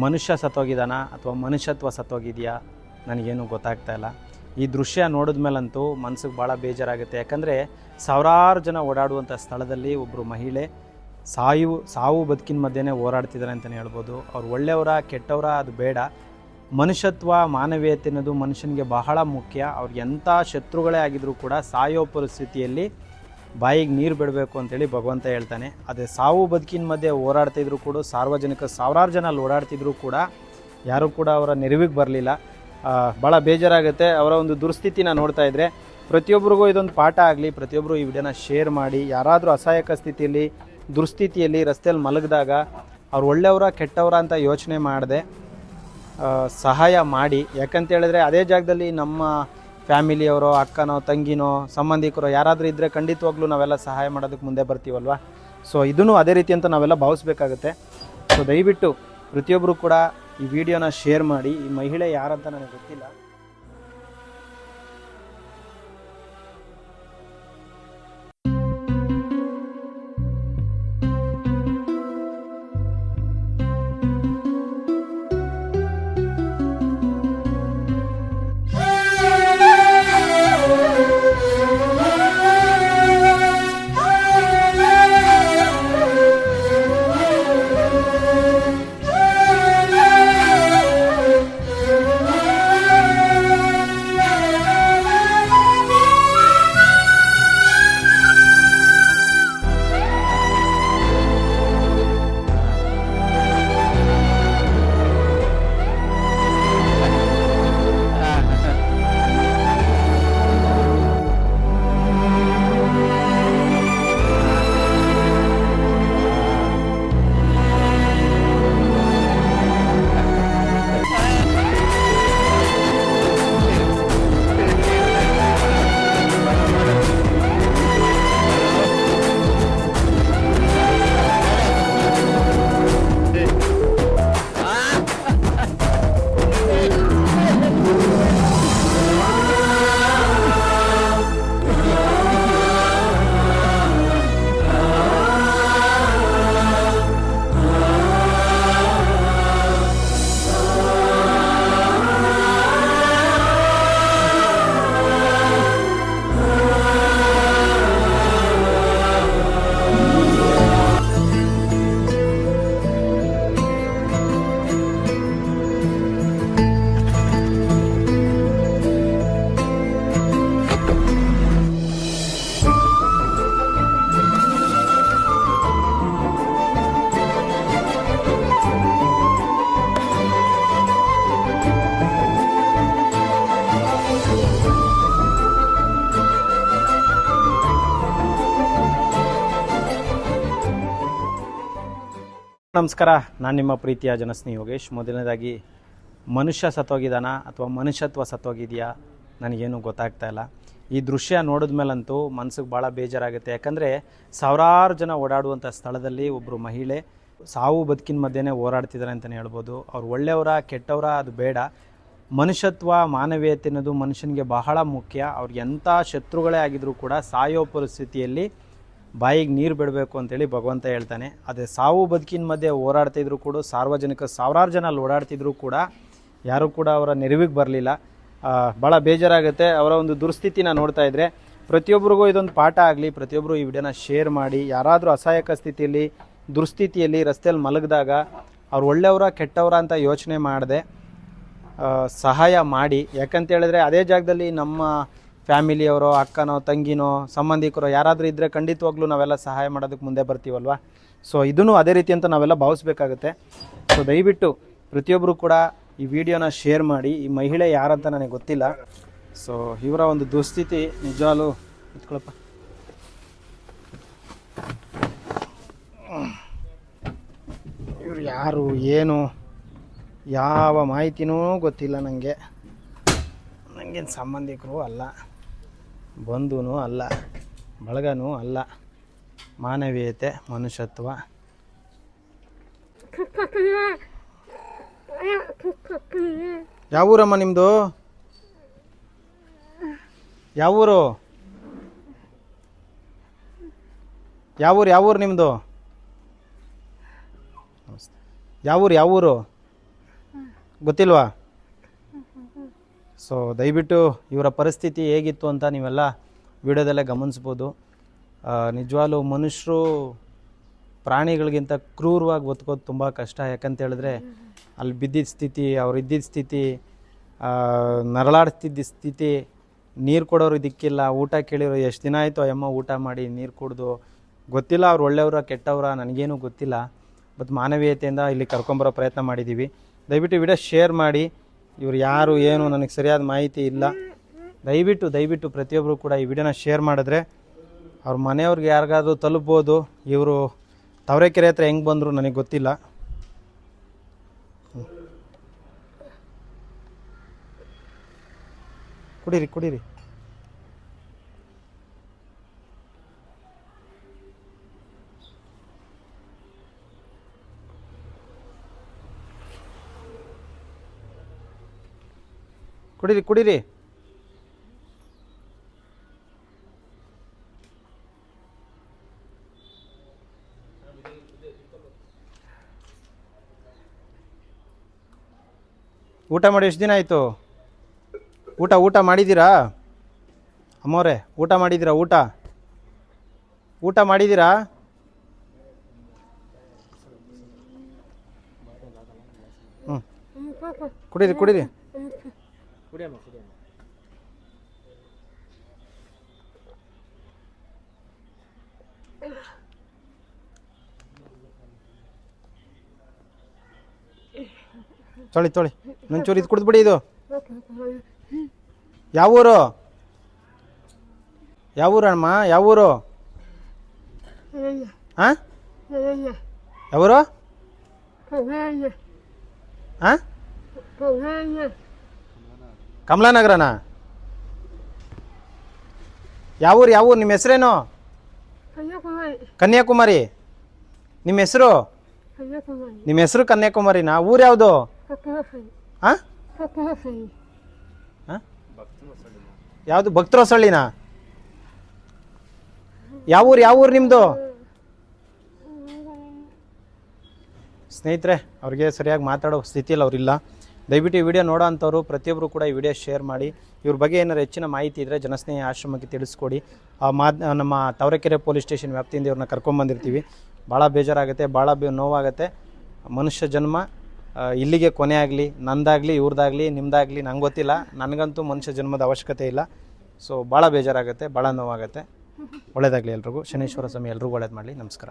ಮನುಷ್ಯ ಸತ್ತೋಗಿದ್ದಾನ ಅಥವಾ ಮನುಷ್ಯತ್ವ ಸತ್ತೋಗಿದೆಯಾ ನನಗೇನು ಗೊತ್ತಾಗ್ತಾ ಇಲ್ಲ. ಈ ದೃಶ್ಯ ನೋಡಿದ ಮೇಲಂತೂ ಮನಸ್ಸಿಗೆ ಭಾಳ ಬೇಜಾರಾಗುತ್ತೆ. ಯಾಕಂದರೆ ಸಾವಿರಾರು ಜನ ಓಡಾಡುವಂಥ ಸ್ಥಳದಲ್ಲಿ ಒಬ್ಬರು ಮಹಿಳೆ ಸಾವು ಬದುಕಿನ ಮಧ್ಯೆನೇ ಹೋರಾಡ್ತಿದ್ದಾರೆ ಅಂತಲೇ ಹೇಳ್ಬೋದು. ಅವ್ರು ಒಳ್ಳೆಯವರ ಕೆಟ್ಟವರ ಅದು ಬೇಡ, ಮನುಷ್ಯತ್ವ ಮಾನವೀಯತೆ ಅನ್ನೋದು ಮನುಷ್ಯನಿಗೆ ಬಹಳ ಮುಖ್ಯ. ಅವ್ರಿಗೆ ಎಂಥ ಶತ್ರುಗಳೇ ಆಗಿದ್ರೂ ಕೂಡ ಸಾಯೋ ಪರಿಸ್ಥಿತಿಯಲ್ಲಿ ಬಾಯಿಗೆ ನೀರು ಬಿಡಬೇಕು ಅಂತೇಳಿ ಭಗವಂತ ಹೇಳ್ತಾನೆ. ಅದೇ ಸಾವು ಬದುಕಿನ ಮಧ್ಯೆ ಹೋರಾಡ್ತಿದ್ರು ಕೂಡ ಸಾವಿರಾರು ಜನ ಅಲ್ಲಿ ಓಡಾಡ್ತಿದ್ರು ಕೂಡ ಯಾರೂ ಕೂಡ ಅವರ ನೆರವಿಗೆ ಬರಲಿಲ್ಲ. ಭಾಳ ಬೇಜಾರಾಗುತ್ತೆ ಅವರ ಒಂದು ದುಸ್ಥಿತಿನ ನೋಡ್ತಾ ಇದ್ದರೆ. ಪ್ರತಿಯೊಬ್ಬರಿಗೂ ಇದೊಂದು ಪಾಠ ಆಗಲಿ, ಪ್ರತಿಯೊಬ್ಬರು ಈ ವಿಡಿಯೋನ ಶೇರ್ ಮಾಡಿ. ಯಾರಾದರೂ ಅಸಹಾಯಕ ಸ್ಥಿತಿಯಲ್ಲಿ ದುಸ್ಥಿತಿಯಲ್ಲಿ ರಸ್ತೆಯಲ್ಲಿ ಮಲಗಿದಾಗ ಅವ್ರು ಒಳ್ಳೆಯವರ ಕೆಟ್ಟವರ ಅಂತ ಯೋಚನೆ ಮಾಡದೆ ಸಹಾಯ ಮಾಡಿ. ಯಾಕಂತೇಳಿದ್ರೆ ಅದೇ ಜಾಗದಲ್ಲಿ ನಮ್ಮ ಫ್ಯಾಮಿಲಿಯವರೋ ಅಕ್ಕನೋ ತಂಗಿನೋ ಸಂಬಂಧಿಕರೋ ಯಾರಾದರೂ ಇದ್ದರೆ ಖಂಡಿತವಾಗ್ಲೂ ನಾವೆಲ್ಲ ಸಹಾಯ ಮಾಡೋದಕ್ಕೆ ಮುಂದೆ ಬರ್ತೀವಲ್ವ. ಸೊ ಇದನ್ನು ಅದೇ ರೀತಿ ಅಂತ ನಾವೆಲ್ಲ ಭಾವಿಸ್ಬೇಕಾಗುತ್ತೆ. ಸೊ ದಯವಿಟ್ಟು ಪ್ರತಿಯೊಬ್ಬರು ಕೂಡ ಈ ವಿಡಿಯೋನ ಶೇರ್ ಮಾಡಿ. ಈ ಮಹಿಳೆ ಯಾರಂತ ನನಗೆ ಗೊತ್ತಿಲ್ಲ. ನಮಸ್ಕಾರ, ನಾನು ನಿಮ್ಮ ಪ್ರೀತಿಯ ಜನಸ್ನೇಹಿ ಯೋಗೇಶ್. ಮೊದಲನೇದಾಗಿ ಮನುಷ್ಯ ಸತ್ತೋಗಿದ್ದಾನ ಅಥವಾ ಮನುಷ್ಯತ್ವ ಸತ್ತೋಗಿದೆಯಾ ನನಗೇನು ಗೊತ್ತಾಗ್ತಾ ಇಲ್ಲ. ಈ ದೃಶ್ಯ ನೋಡಿದ ಮೇಲಂತೂ ಮನಸ್ಸಿಗೆ ಭಾಳ ಬೇಜಾರಾಗುತ್ತೆ. ಯಾಕಂದರೆ ಸಾವಿರಾರು ಜನ ಓಡಾಡುವಂಥ ಸ್ಥಳದಲ್ಲಿ ಒಬ್ಬರು ಮಹಿಳೆ ಸಾವು ಬದುಕಿನ ಮಧ್ಯೆನೇ ಹೋರಾಡ್ತಿದ್ದಾರೆ ಅಂತಲೇ ಹೇಳ್ಬೋದು. ಅವ್ರು ಒಳ್ಳೆಯವರ ಕೆಟ್ಟವರ ಅದು ಬೇಡ, ಮನುಷ್ಯತ್ವ ಮಾನವೀಯತೆ ಅನ್ನೋದು ಮನುಷ್ಯನಿಗೆ ಬಹಳ ಮುಖ್ಯ. ಅವ್ರಿಗೆ ಎಂಥ ಶತ್ರುಗಳೇ ಆಗಿದ್ರೂ ಕೂಡ ಸಾಯೋ ಪರಿಸ್ಥಿತಿಯಲ್ಲಿ ಬಾಯಿಗೆ ನೀರು ಬಿಡಬೇಕು ಅಂತೇಳಿ ಭಗವಂತ ಹೇಳ್ತಾನೆ. ಅದೇ ಸಾವು ಬದುಕಿನ ಮಧ್ಯೆ ಹೋರಾಡ್ತಿದ್ರು ಕೂಡ ಸಾವಿರಾರು ಜನ ಅಲ್ಲಿ ಓಡಾಡ್ತಿದ್ರು ಕೂಡ ಯಾರೂ ಕೂಡ ಅವರ ನೆರವಿಗೆ ಬರಲಿಲ್ಲ. ಭಾಳ ಬೇಜಾರಾಗುತ್ತೆ ಅವರ ಒಂದು ದುಸ್ಥಿತಿನ ನೋಡ್ತಾ ಇದ್ದರೆ. ಪ್ರತಿಯೊಬ್ಬರಿಗೂ ಇದೊಂದು ಪಾಠ ಆಗಲಿ, ಪ್ರತಿಯೊಬ್ಬರು ಈ ವಿಡಿಯೋನ ಶೇರ್ ಮಾಡಿ. ಯಾರಾದರೂ ಅಸಹಾಯಕ ಸ್ಥಿತಿಯಲ್ಲಿ ದುಸ್ಥಿತಿಯಲ್ಲಿ ರಸ್ತೆಯಲ್ಲಿ ಮಲಗಿದಾಗ ಅವ್ರು ಒಳ್ಳೆಯವರ ಕೆಟ್ಟವರ ಅಂತ ಯೋಚನೆ ಮಾಡದೆ ಸಹಾಯ ಮಾಡಿ. ಯಾಕಂತೇಳಿದ್ರೆ ಅದೇ ಜಾಗದಲ್ಲಿ ನಮ್ಮ ಫ್ಯಾಮಿಲಿಯವರೋ ಅಕ್ಕನೋ ತಂಗಿನೋ ಸಂಬಂಧಿಕರೋ ಯಾರಾದರೂ ಇದ್ದರೆ ಖಂಡಿತವಾಗ್ಲೂ ನಾವೆಲ್ಲ ಸಹಾಯ ಮಾಡೋದಕ್ಕೆ ಮುಂದೆ ಬರ್ತೀವಲ್ವ. ಸೊ ಇದನ್ನು ಅದೇ ರೀತಿ ಅಂತ ನಾವೆಲ್ಲ ಭಾವಿಸ್ಬೇಕಾಗುತ್ತೆ. ಸೊ ದಯವಿಟ್ಟು ಪ್ರತಿಯೊಬ್ಬರು ಕೂಡ ಈ ವಿಡಿಯೋನ ಶೇರ್ ಮಾಡಿ. ಈ ಮಹಿಳೆ ಯಾರಂತ ನನಗೆ ಗೊತ್ತಿಲ್ಲ. ಸೊ ಇವರ ಒಂದು ದುಸ್ಥಿತಿ ನಿಜವಾಗ್ಲೂ ಇಟ್ಕೊಳಪ್ಪ. ಇವರು ಯಾರು ಏನು ಯಾವ ಮಾಹಿತಿನೂ ಗೊತ್ತಿಲ್ಲ ನನಗೆ. ನನಗೇನು ಸಂಬಂಧಿಕರು ಅಲ್ಲ, ಬಂಧುನೂ ಅಲ್ಲ, ಬಳಗನೂ ಅಲ್ಲ. ಮಾನವೀಯತೆ ಮನುಷ್ಯತ್ವ. ಯಾವ ಊರಮ್ಮ ನಿಮ್ಮದು? ಯಾವ ಊರು? ಯಾವ ಊರು ನಿಮ್ಮದು? ಯಾವ ಊರು? ಗೊತ್ತಿಲ್ವಾ? ಸೊ ದಯವಿಟ್ಟು ಇವರ ಪರಿಸ್ಥಿತಿ ಹೇಗಿತ್ತು ಅಂತ ನೀವೆಲ್ಲ ವಿಡಿಯೋದಲ್ಲೇ ಗಮನಿಸ್ಬೋದು. ನಿಜವಾಗ್ಲೂ ಮನುಷ್ಯರು ಪ್ರಾಣಿಗಳಿಗಿಂತ ಕ್ರೂರವಾಗಿ ಬದುಕೋದು ತುಂಬ ಕಷ್ಟ. ಯಾಕಂತ ಹೇಳಿದ್ರೆ ಅಲ್ಲಿ ಬಿದ್ದಿದ್ದ ಸ್ಥಿತಿ, ಅವ್ರು ಇದ್ದಿದ್ದ ಸ್ಥಿತಿ, ನರಳಾಡ್ತಿದ್ದ ಸ್ಥಿತಿ, ನೀರು ಕೊಡೋರು ಇದಕ್ಕಿಲ್ಲ, ಊಟ ಕೇಳಿರೋ ಎಷ್ಟು ದಿನ ಆಯಿತು ಅಮ್ಮ ಊಟ ಮಾಡಿ ನೀರು ಕುಡ್ದು. ಗೊತ್ತಿಲ್ಲ ಅವ್ರು ಒಳ್ಳೆಯವರ ಕೆಟ್ಟವರ, ನನಗೇನು ಗೊತ್ತಿಲ್ಲ. ಬಟ್ ಮಾನವೀಯತೆಯಿಂದ ಇಲ್ಲಿ ಕರ್ಕೊಂಬರೋ ಪ್ರಯತ್ನ ಮಾಡಿದ್ದೀವಿ. ದಯವಿಟ್ಟು ವಿಡಿಯೋ ಶೇರ್ ಮಾಡಿ. ಇವ್ರು ಯಾರು ಏನು ನನಗೆ ಸರಿಯಾದ ಮಾಹಿತಿ ಇಲ್ಲ. ದಯವಿಟ್ಟು ಪ್ರತಿಯೊಬ್ಬರು ಕೂಡ ಈ ವಿಡಿಯೋನ ಶೇರ್ ಮಾಡಿದ್ರೆ ಅವ್ರ ಮನೆಯವ್ರಿಗೆ ಯಾರಿಗಾದ್ರೂ ತಲುಪ್ಬೋದು. ಇವರು ತಾವರೆಕೆರೆ ಹತ್ರ ಹೆಂಗೆ ಬಂದರು ನನಗೆ ಗೊತ್ತಿಲ್ಲ. ಕುಡೀರಿ ಕುಡೀರಿ. ಕುಡೀರಿ ಕುಡೀರಿ. ಊಟ ಮಾಡಿ ಎಷ್ಟು ದಿನ ಆಯಿತು? ಊಟ ಮಾಡಿದ್ದೀರಾ ಅಮ್ಮವ್ರೆ? ಊಟ ಮಾಡಿದ್ದೀರಾ? ಊಟ ಮಾಡಿದ್ದೀರಾ? ಹ್ಞೂ ಕುಡೀರಿ ಕುಡೀರಿ. ತೊಳಿ ನಂಚೂರು ಇದು ಕುಡಿದ್ಬಿಡಿ. ಇದು ಯಾವೂರು ಅಮ್ಮ? ಯಾವೂರು? ಹಾಂ ಯಾವೂರು? ಹಾಂ ಕಮಲಾನಗರನಾ? ಯಾವೂರು? ನಿಮ್ಮ ಹೆಸರೇನು? ಕನ್ಯಾಕುಮಾರಿ. ನಿಮ್ಮ ಹೆಸರು? ನಿಮ್ಮ ಹೆಸರು ಕನ್ಯಾಕುಮಾರಿನಾ? ಊರು ಯಾವುದು? ಹಾಂ ಯಾವುದು? ಭಕ್ತರಸಳ್ಳಿನಾ? ಯಾವೂರು ನಿಮ್ಮದು? ಸ್ನೇಹಿತರೆ, ಅವ್ರಿಗೆ ಸರಿಯಾಗಿ ಮಾತಾಡೋ ಸ್ಥಿತಿಯಲ್ಲಿ ಅವರಿಲ್ಲ. ದಯವಿಟ್ಟು ಈ ವಿಡಿಯೋ ನೋಡೋ ಅಂಥವ್ರು ಪ್ರತಿಯೊಬ್ಬರು ಕೂಡ ಈ ವಿಡಿಯೋ ಶೇರ್ ಮಾಡಿ. ಇವ್ರ ಬಗ್ಗೆ ಏನಾರು ಹೆಚ್ಚಿನ ಮಾಹಿತಿ ಇದ್ದರೆ ಜನಸ್ನೇಹಿ ಆಶ್ರಮಕ್ಕೆ ತಿಳಿಸ್ಕೊಡಿ. ನಮ್ಮ ತಾವರೆಕೆರೆ ಪೊಲೀಸ್ ಸ್ಟೇಷನ್ ವ್ಯಾಪ್ತಿಯಿಂದ ಇವ್ರನ್ನ ಕರ್ಕೊಂಬಂದಿರ್ತೀವಿ. ಭಾಳ ಬೇಜಾರಾಗುತ್ತೆ, ಭಾಳ ನೋವಾಗುತ್ತೆ. ಮನುಷ್ಯ ಜನ್ಮ ಇಲ್ಲಿಗೆ ಕೊನೆ ಆಗಲಿ, ನಂದಾಗಲಿ, ಇವ್ರದ್ದಾಗಲಿ, ನಿಮ್ಮದಾಗಲಿ ನಂಗೆ ಗೊತ್ತಿಲ್ಲ. ನನಗಂತೂ ಮನುಷ್ಯ ಜನ್ಮದ ಅವಶ್ಯಕತೆ ಇಲ್ಲ. ಸೊ ಭಾಳ ಬೇಜಾರಾಗುತ್ತೆ, ಭಾಳ ನೋವಾಗುತ್ತೆ. ಒಳ್ಳೆಯದಾಗಲಿ ಎಲ್ರಿಗೂ. ಶನೀಶ್ವರ ಸ್ವಾಮಿ ಎಲ್ರಿಗೂ ಒಳ್ಳೇದು ಮಾಡಲಿ. ನಮಸ್ಕಾರ.